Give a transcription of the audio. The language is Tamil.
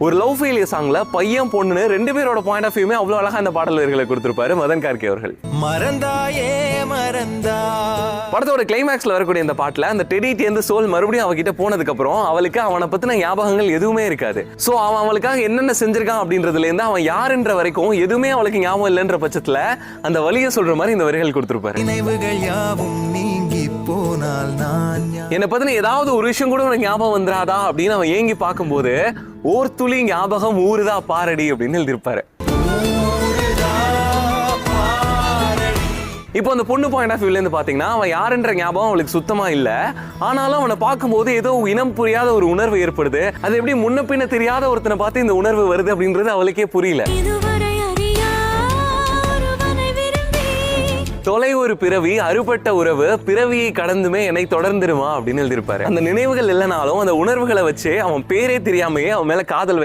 ஒரு லவ் ஃபெயிலியர் சாங்ல பையன் பொண்ணுன்னு ரெண்டு பேரோட பாயிண்ட் ஆஃப் வியூமே அவ்வளவு அழகா அந்த பாடல் வரிகளை கொடுத்திருப்பாரு மதன் கார்கே அவர்கள். மறந்தாயே மறந்தா படத்தோட கிளைமேக்ஸ்ல வரக்கூடிய இந்த பாட்டுல அந்த டெடிட்டு சோல் மறுபடியும் அவகிட்ட போனதுக்கு அப்புறம் அவளுக்கு அவனை பத்தின ஞாபகங்கள் எதுவுமே இருக்காது. சோ அவன் அவளுக்காக என்னென்ன செஞ்சிருக்கான் அப்படின்றதுல இருந்து அவன் யாருன்ற வரைக்கும் எதுவுமே அவளுக்கு ஞாபகம் இல்லைன்ற பட்சத்துல அந்த வலியை சொல்ற மாதிரி இந்த வரிகள் கொடுத்திருப்பாரு. நினைவுகள் யாவும் நீங்கி போனால் நான் என்னை பத்தின ஏதாவது ஒரு விஷயம் கூட உனக்கு ஞாபகம் வந்துடாதா அப்படின்னு அவன் ஏங்கி பார்க்கும்போது ஓர் துளி ஞாபகம் ஊருதா பாரடி அப்படின்னு எழுதியிருப்பாரு. இப்போ அந்த பொண்ணு பாயிண்ட் ஆஃப் வியூல இருந்து பாத்தீங்கன்னா அவன் யாருன்ற ஞாபகம் அவளுக்கு சுத்தமா இல்ல. ஆனாலும் அவனை பார்க்கும்போது ஏதோ இனம் புரியாத ஒரு உணர்வு ஏற்படுது. அது எப்படி முன்ன பின்ன தெரியாத ஒருத்தனை பார்த்து இந்த உணர்வு வருது அப்படின்றது அவளுக்கே புரியல. தொலை ஒரு பிறவி அறுபட்ட உறவு பிறவியை கடந்துமே என்னை தொடர்ந்துருமா அப்படின்னு எழுதியிருப்பாரு. அந்த நினைவுகள் இல்லைனாலும் அந்த உணர்வுகளை வச்சு அவன் பேரே தெரியாமையே அவன் மேல காதல்